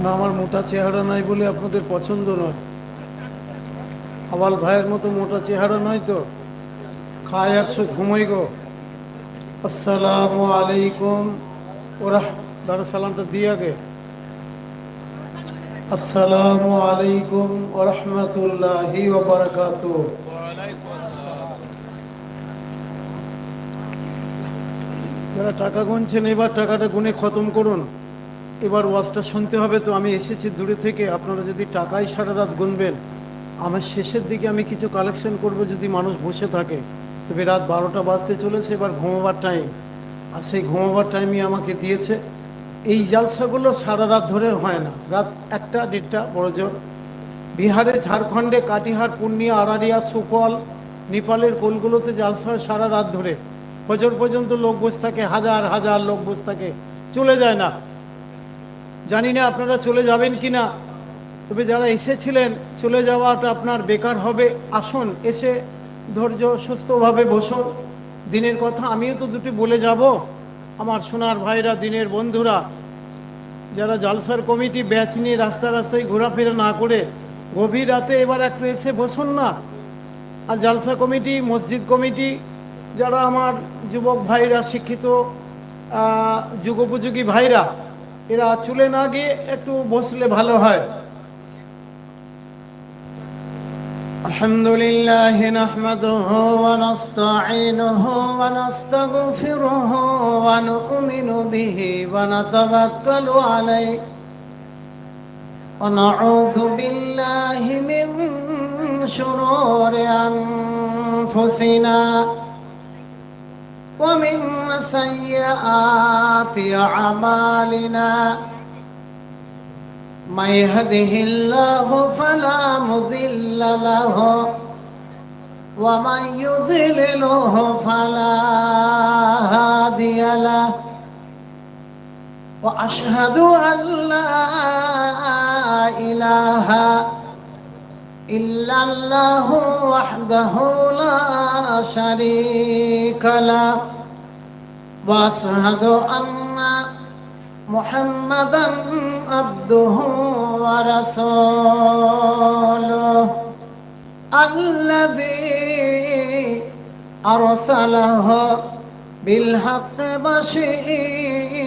না, আমার মোটা চেহারা নাই বলে আপনাদের পছন্দ নয়। আওয়াল ভাইয়ের মতো মোটা চেহারা নয় তো, খায় আর ঘুমোই গো। আসসালামু আলাইকুম ওরা দাদা সালামটা দিয়ে আগে। আসসালামু আলাইকুম ওরহমতুল্লাহি ওয়া বারাকাতুহু। যারা টাকা গুনছেন এবার টাকাটা গুনে খতম করুন। এবার ওয়াজটা শুনতে হবে তো। আমি এসেছি দূরে থেকে, আপনারা যদি টাকাই সারা রাত গুনবেন, আমার শেষের দিকে আমি কিছু কালেকশন করব যদি মানুষ বসে থাকে। তবে রাত 12টা বাজতে চলেছে, এবার ঘুমাবার টাইম, আর সেই ঘুমাবার টাইমই আমাকে দিয়েছে। এই জালসাগুলো সারা রাত ধরে হয় না, রাত 1টা 1:30 বড় জোর। বিহারে, ঝাড়খণ্ডে, কাটিহার, পূর্ণিয়া, আরারিয়া, সুফল, নেপালের কোলগুলোতে জালসা হয় সারা রাত ধরে। ফজর পর্যন্ত লোক বসে থাকে, হাজার হাজার লোক বসে থাকে, চলে যায় না। জানি না আপনারা চলে যাবেন কি না, তবে যারা এসেছিলেন চলে যাওয়াটা আপনার বেকার হবে। আসুন, এসে ধৈর্য সুস্থভাবে বসুন। দিনের কথা আমিও তো দুটি বলে যাব। আমার সোনার ভাইরা, দিনের বন্ধুরা, যারা জালসার কমিটি ব্যাচ নিয়ে রাস্তায় রাস্তায় ঘোরাফেরা না করে গভীর রাতে এবার একটু এসে বসুন না। আর জালসা কমিটি, মসজিদ কমিটি, যারা আমার যুবক ভাইরা, শিক্ষিত যুগোপযোগী ভাইরা, এরা চলে না গিয়ে একটু বসলে ভালো হয়। আলহামদুলিল্লাহ নাহমাদুহু ওয়া নাস্তাঈনুহু ওয়া নাস্তাগফিরুহু ওয়া নু'মিনু বিহি ওয়া নাতাওয়াক্কালু আলাইহি ওয়া নাউযু বিল্লাহি মিন শুরুরি আনফুসিনা ওয়া মিন সাইয়্যাতি আমালিনা। من يهده الله فلا مضل له ومن يضلله فلا هادي له وأشهد أن لا إله إلا الله وحده لا شريك له وأشهد أن محمدًا عبده ورسوله الذي أرسله بالحق بشيرا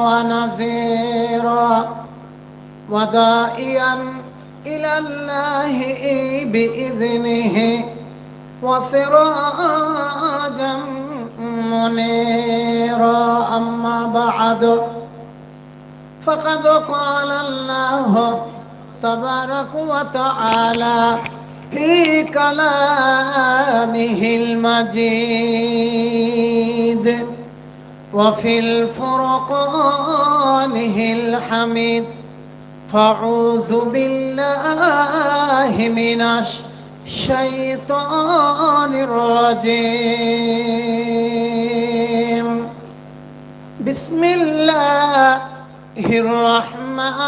ونذيرا وداعيا إلى الله بإذنه وسراجا منيرا. أما بعد، فقد قال الله تبارك وتعالى في كلامه المجيد وفي الفرقانه الحميد: فأعوذ بالله من الشيطان الرجيم. بسم الله الرحمن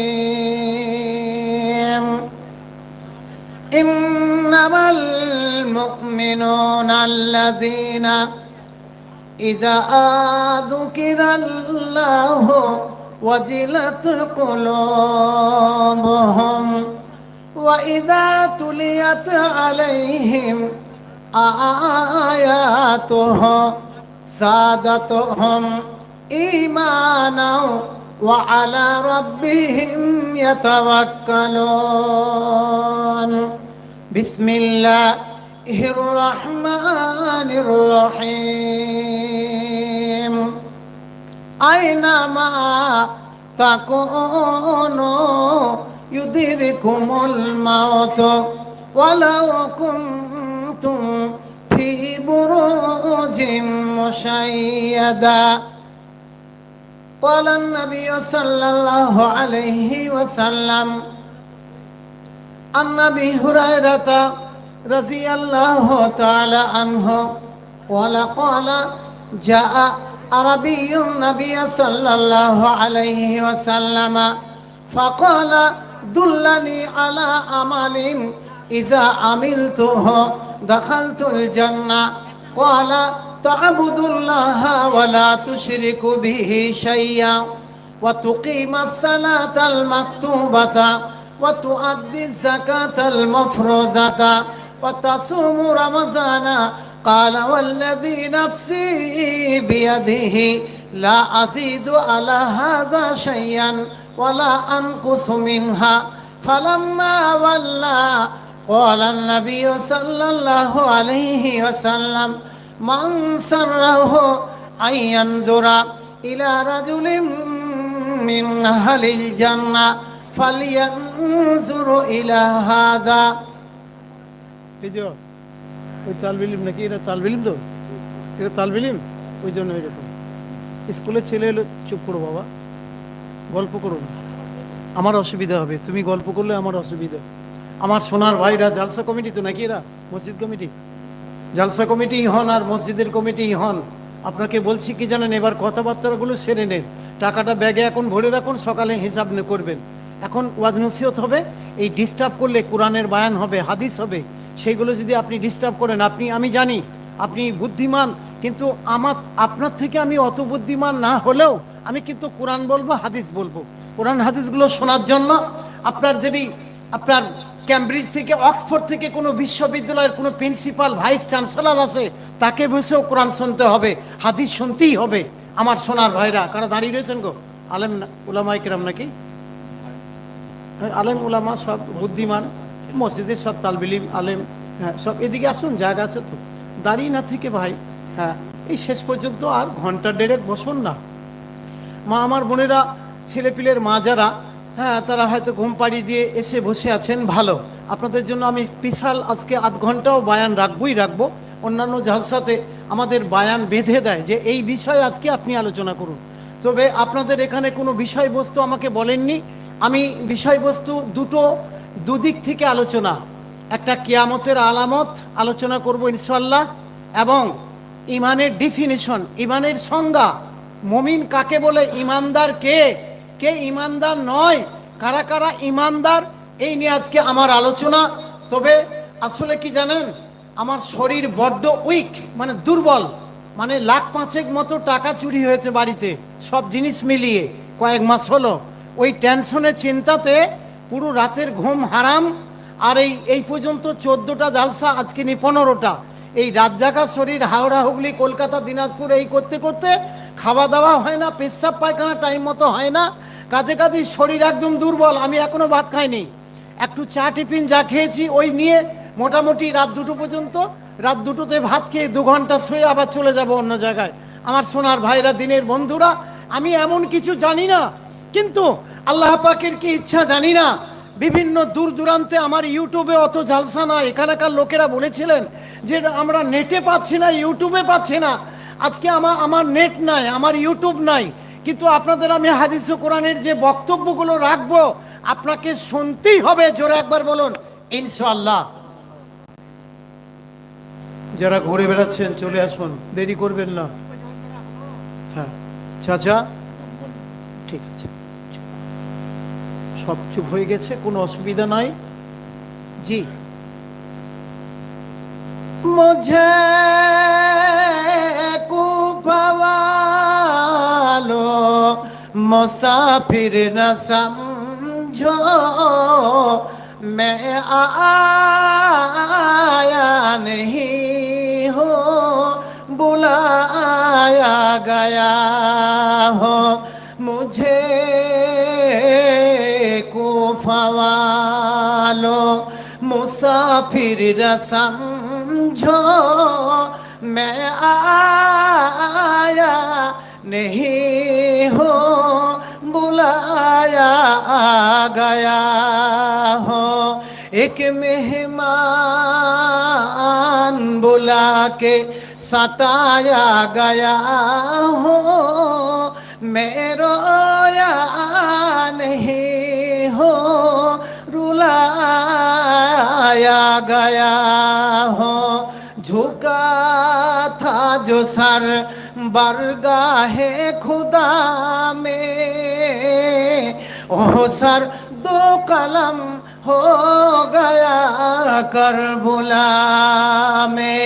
الرحيم. إنما المؤمنون الذين إذا ذكر الله وجلت قلوبهم وإذا تليت عليهم آياته زادتهم إيمانا وعلى ربهم يتوكلون. بسم الله الرحمن الرحيم. أينما تكونوا يدرككم الموت ولو كنتم في بروج مشيدة. قال النبي صلى الله عليه وسلم عن أبي هريرة رضي الله تعالى عنه قال جاء عربي النبي صلى الله عليه وسلم فقال دلني على عمل إذا عملته دخلت الجنة. قال তা'বুদুল্লাহা ওয়া লা তুশরিকু বিহি শাইয়্যা ওয়া তুকিমাস সালাতাল মাকতুবাতা ওয়া তুআদ্দিজ যাকাতাল মাফরুযাতা ওয়া তাসুমু রমাযানা قال والذي نفسي بيده لا أزيد على هذا شيئا ولا أنقص منها فلما ولى قال النبي صلى الله عليه وسلم من سره أن ينظر إلى رجل من أهل الجنة فلينظر إلى هذا. ওই তালবিলিম নাকি এটা তালবিলিম তো এটা তালবিলিম ওই জন্য এরকম স্কুলের ছেলে এলো চুপ করো বাবা গল্প করো না আমার অসুবিধা হবে তুমি গল্প করলে আমার অসুবিধা আমার সোনার ভাইরা জালসা কমিটি তো নাকি এরা মসজিদ কমিটি জালসা কমিটি হন আর মসজিদের কমিটি হন আপনাকে বলছি কি জানেন এবার কথাবার্তাগুলো সেরে নেন টাকাটা ব্যাগে এখন ভরে রাখুন সকালে হিসাব করবেন এখন ওয়াজ নসিহত হবে এই ডিস্টার্ব করলে কোরআনের বায়ান হবে হাদিস হবে সেইগুলো যদি আপনি ডিস্টার্ব করেন আমি জানি আপনি বুদ্ধিমান কিন্তু আপনার থেকে আমি অত বুদ্ধিমান না হলেও আমি কিন্তু কোরআন বলবো হাদিস বলবো কোরআন হাদিসগুলো শোনার জন্য আপনার ক্যামব্রিজ থেকে অক্সফোর্ড থেকে কোনো বিশ্ববিদ্যালয়ের কোনো প্রিন্সিপাল ভাইস চ্যান্সেলর আছে তাকে বসেও কোরআন শুনতে হবে হাদিস শুনতেই হবে আমার সোনার ভাইরা কারা দাঁড়িয়ে রয়েছেন গো আলেম উলামায়ে কেরাম নাকি আলেম উলামা সব বুদ্ধিমান মসজিদের সব তালবিলিম আলেম হ্যাঁ সব এদিকে আসুন জায়গা আছে তো দাঁড়িয়ে না থেকে ভাই হ্যাঁ এই শেষ পর্যন্ত আর ঘন্টা দেড়েক বসুন না মা আমার বোনেরা ছেলেপিলের মা যারা হ্যাঁ তারা হয়তো ঘুম পাড়িয়ে দিয়ে এসে বসে আছেন ভালো আপনাদের জন্য আমি স্পেশাল আজকে আধ ঘন্টাও বায়ান রাখবো অন্যান্য জালসাতে আমাদের বায়ান বেঁধে দেয় যে এই বিষয়ে আজকে আপনি আলোচনা করুন তবে আপনাদের এখানে কোনো বিষয়বস্তু আমাকে বলেননি আমি বিষয়বস্তু দুদিক থেকে আলোচনা একটা কিয়ামতের আলামত আলোচনা করব ইনশাআল্লাহ এবং ইমানের ডেফিনিশন ইমানের সংজ্ঞা মুমিন কাকে বলে ইমানদার কে ইমানদার নয় কারা কারা ইমানদার এই নিয়ে আজকে আমার আলোচনা তবে আসলে কি জানেন আমার শরীর বড্ড উইক মানে দুর্বল মানে লাখ পাঁচেক মতো টাকা চুরি হয়েছে বাড়িতে সব জিনিস মিলিয়ে কয়েক মাস হলো ওই টেনশনের চিন্তাতে পুরো রাতের ঘুম হারাম আর এই পর্যন্ত 14টা জালসা আজকে 15টা এই রাত জাগা শরীর হাওড়া হুগলি কলকাতা দিনাজপুর এই করতে করতে খাওয়া দাওয়া হয় না পেশাব পায়খানা টাইম মতো হয় না কাজে শরীর একদম দুর্বল আমি এখনো ভাত খাইনি একটু চা টিফিন যা খেয়েছি ওই নিয়ে মোটামুটি রাত 2টো পর্যন্ত রাত 2টোতে ভাত খেয়ে 2 ঘন্টা শুয়ে আবার চলে যাব অন্য জায়গায় আমার সোনার ভাইরা দিনের বন্ধুরা আমি এমন কিছু জানি না কিন্তু আল্লাহ পাকের কি ইচ্ছা জানি না বিভিন্ন দূর দূরান্তে আমার ইউটিউবে অত জালসা না এখানকার লোকেরা বলেছিলেন যে আমরা নেটে পাচ্ছি না ইউটিউবে পাচ্ছি না আজকে আমার নেট নাই আমার ইউটিউব নাই কিন্তু আপনাদের আমি হাদিস ও কোরআনের যে বক্তব্যগুলো রাখবো আপনাকে শুনতেই হবে জোরে একবার বলুন ইনশাআল্লাহ যারা ঘুরে বেড়াচ্ছেন চলে আসুন দেরি করবেন না হ্যাঁ চাচা ঠিক আছে সব চুপ হয়ে গেছে কোনো অসুবিধা নাই জি মুঝে কুফাওয়ালো মুসাফির না সমঝো मैं आया नहीं हो बुलाया गया हो मुझे कुफा वालों मुसाफिर न समझो मैं आया नहीं हो बुलाया गया हो एक मेहमान बुला के सताया गया हो मैं रोया नहीं हो रुलाया गया हो झुका था जो सर बरगाहे खुदा में ओ सर दो कलम हो गया करबला में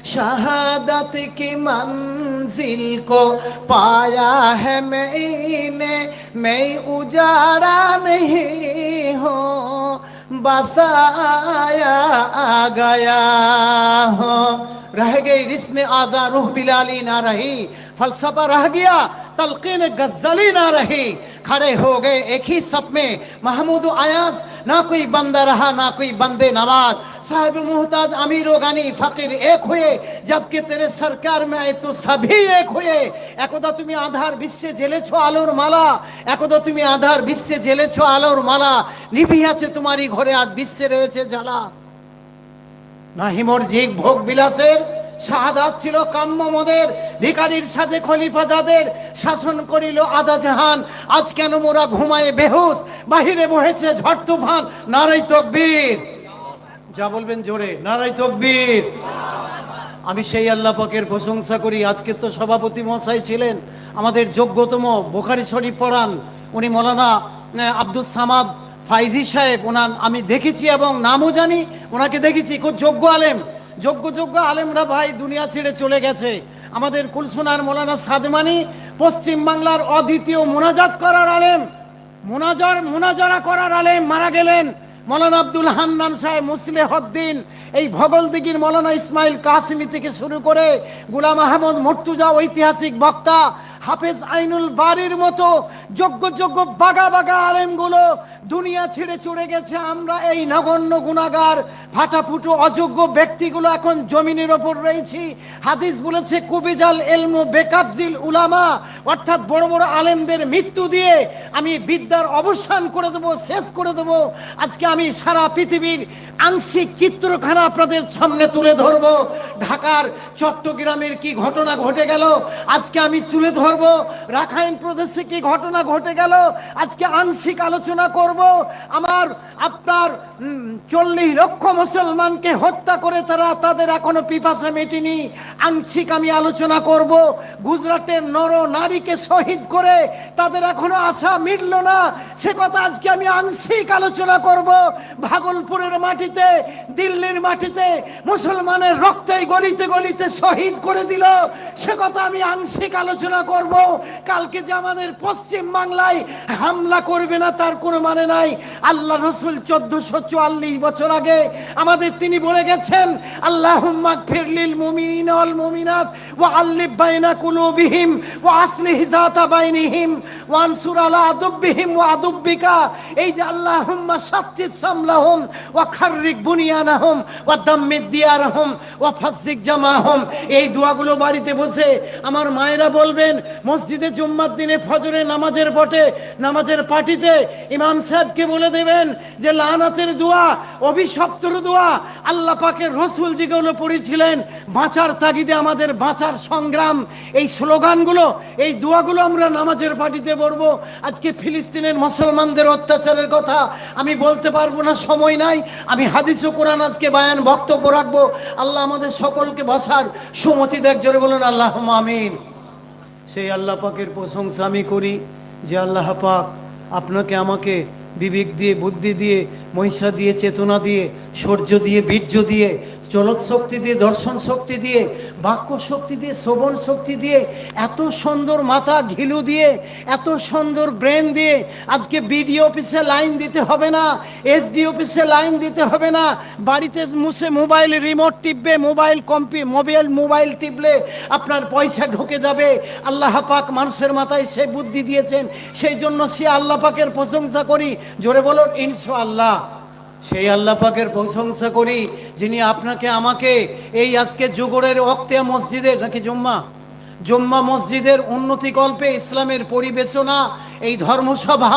शहादत की मंजिल को पाया है मैंने, मैं उजाड़ा नहीं हूँ, बसाया आ गया हूँ। रह गई रिस्म आज़ा रूह बिलाली ना रही, फलसफा रह गया तलकीन गज़ली ना रही, खड़े हो गए एक ही सप में महमूद अयाज, ना कोई बंदा रहा ना कोई बंदे नवाज, साहिब मुहताज अमीर व गनी फकीर एक हुए, जबकि तेरे सरकार में आए तो सभी एक हुए। एकदा তুমি আধার বিশ্বে জ্বেলেছো আলোর মালা, একদা তুমি আধার বিশ্বে জ্বেলেছো আলোর মালা, নিভিয়াছে তোমারই ঘরে আজ বিশ্বে রয়েছে জ্বালা। নাহি মর্জিক ভোগ বিলাসের শাহাদাত ছিল কাম্য মোদের, ভিখারির সাজে খলিফা যাদের শাসন করিল আধা জাহান, আজ কেন মোরা ঘুমায়ে বেহুশ, বাহিরে বহেছে ঝড় তুফান, নারাই তাকবীর। যা বলবেন জোরে, নারাই তাকবীর। আমি সেই আল্লাহ পাকের প্রশংসা করি। আজকে তো সভাপতি মহাশয় ছিলেন আমাদের যোগ্যতম, বুখারী শরীফ পড়ান উনি মৌলানা আব্দুল সামাদ ফাইজি সাহেব, ওনার আমি দেখেছি এবং নামও জানি, ওনাকে দেখেছি, খুব যোগ্য আলেম। যোগ্য আলেমরা ভাই দুনিয়া ছেড়ে চলে গেছে। আমাদের কুলসোনার মৌলানা সাদমানি পশ্চিম বাংলার অদ্বিতীয় মুনাজাত করার আলেম, মুনাজারা করার আলেম মারা গেলেন। মৌলানা আব্দুল হান্নান সাহেব, মুসলেহদ্দিন, এই ভগলদিঘির মৌলানা ইসমাইল কাসিমি থেকে শুরু করে গোলাম আহমদ মুর্তুজা ঐতিহাসিক বক্তা, হাফেজ আইনুল বারির মতো যোগ্য বাগা আলেমগুলো দুনিয়া ছেড়ে চলে গেছে। আমরা এই নগণ্য গুনাহগার ফাটাফুটো অযোগ্য ব্যক্তিগুলো এখন জমিনের ওপর রয়েছি। হাদিস বলেছে কুবিজাল ইলমু বেকাবজিল উলামা, অর্থাৎ বড় আলেমদের মৃত্যু দিয়ে আমি বিদ্যার অবসান করে দেবো, শেষ করে দেবো। আজকে আমি সারা পৃথিবীর আংশিক চিত্রখানা আপনাদের সামনে তুলে ধরব। ঢাকার চট্টগ্রামের কি ঘটনা ঘটে গেল আজকে আমি তুলে ধরব, রাখাইন প্রদেশে কি ঘটনা ঘটে গেল আজকে আংশিক আলোচনা করব। আপনার 40 লক্ষ মুসলমানকে হত্যা করে তাদের এখনো পিপাসা মেটেনি, আংশিক আমি আলোচনা করব। গুজরাটের নর নারীকে শহীদ করে তাদের এখনো আশা মিটল না, সে কথা আজকে আমি আংশিক আলোচনা করব। ভাগলপুরের মাটিতে, দিল্লির মাটিতে মুসলমানের রক্তে গলিতে শহীদ করে দিল, সে কথা আমি আংশিক আলোচনা করব। কালকে যে আমাদের পশ্চিম বাংলায় হামলা করবে না তার কোনো মানে নাই। আল্লাহ রসুল 1444 বছর আগে আমাদের তিনি বলে গেছেন, আল্লাহুম্মা গফিরলিল মুমিনিনা ওয়াল মুমিনাত ওয়া আল্লিফ বাইনা কুলুবিহিম ওয়া আসলিহ যাতা বাইনিহিম ওয়া আনসুর আলা আদুবিহিম ওয়া আদুবিকা। এই যে আল্লাহুম্মা শাত্তিস সামলাহুম ওয়া খাররিক বুনিয়ানাহুম ওয়া দাম্মিদ দিয়ারহুম ওয়া ফাসসিক জামাহুম, এই দোয়াগুলো বাড়িতে বসে আমার মায়েরা বলবেন। মসজিদে জুম্মার দিনে ফজরের নামাজের পটে, নামাজের পার্টিতে ইমাম সাহেবকে বলে দেবেন যে লানাতের দোয়া, অভিশপ্তর দোয়া আল্লাহ পাকের রসুল যেগুলো পড়েছিলেন বাঁচার তাগিদে, আমাদের বাঁচার সংগ্রাম, এই স্লোগানগুলো, এই দোয়াগুলো আমরা নামাজের পার্টিতে পড়বো। আজকে ফিলিস্তিনের মুসলমানদের অত্যাচারের কথা আমি বলতে পারবো না, সময় নাই। আমি হাদিস ও কোরআন আজকে বায়ান বক্তব্য রাখবো। আল্লাহ আমাদের সকলকে বসার সুমতি দেখ, জোরে বলুন আল্লাহুম্মা আমিন। সেই আল্লাহ পাকের প্রশংসা আমি করি যে আল্লাহ পাক আপনাকে আমাকে বিবেক দিয়ে, বুদ্ধি দিয়ে, মহিষা দিয়ে, চেতনা দিয়ে, শৌর্য দিয়ে, বীর্য দিয়ে, চলৎ শক্তি দিয়ে, দর্শন শক্তি দিয়ে, বাক্য শক্তি দিয়ে, শ্রবণ শক্তি দিয়ে, এত সুন্দর মাথা ঘিলু দিয়ে, এত সুন্দর ব্রেন দিয়ে আজকে বিডিও অফিসে লাইন দিতে হবে না, এসডি অফিসে লাইন দিতে হবে না, বাড়িতে মুছে মোবাইল রিমোট টিপবে, মোবাইল টিপলে আপনার পয়সা ঢুকে যাবে। আল্লাহ পাক মানুষের মাথায় সে বুদ্ধি দিয়েছেন, সেই জন্য সে আল্লাহ পাকের প্রশংসা করি। জোরে বলুন ইনশাআল্লাহ। সেই আল্লাহ পাকের প্রশংসা করি যিনি আপনাকে আমাকে এই আজকে জুগরের ওয়াক্তিয়া মসজিদের নাকি জুম্মা মসজিদের উন্নতি কল্পে ইসলামের পরিবেশনা, এই ধর্মসভা,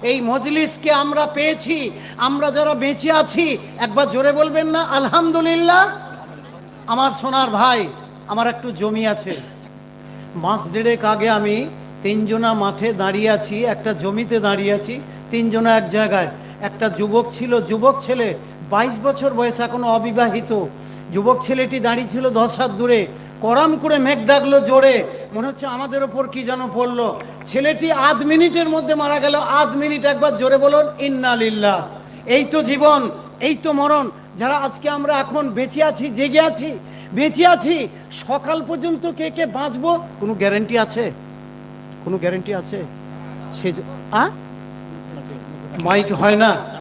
এই মজলিসকে আমরা পেয়েছি। আমরা যারা বেঁচে আছি একবার জোরে বলবেন না আলহামদুলিল্লাহ। আমার সোনার ভাই, আমার একটু জমি আছে, মাস দেড়েক আগে আমি 3 জনা মাঠে দাঁড়িয়ে আছি, একটা জমিতে দাঁড়িয়ে আছি, 3 জনা এক জায়গায়। একটা যুবক ছিল, যুবক ছেলে 22 বছর বয়স, এখনো অবিবাহিত। যুবক ছেলেটি দাঁড়িয়ে ছিল 10 হাত দূরে, কড়াম করে মেঘ ডাকলো জোরে, মনে হচ্ছে আমাদের ওপর কি যেন পড়লো। ছেলেটি আধ মিনিটের মধ্যে মারা গেল। আধ মিনিট, একবার জোরে বলুন ইন্না লিল্লাহ। এই তো জীবন, এই তো মরণ। যারা আজকে আমরা এখন বেঁচে আছি, জেগে আছি, বেঁচে আছি, সকাল পর্যন্ত কে কে বাঁচবো কোনো গ্যারান্টি আছে? কোনো গ্যারান্টি আছে? সে মাইক হয় না।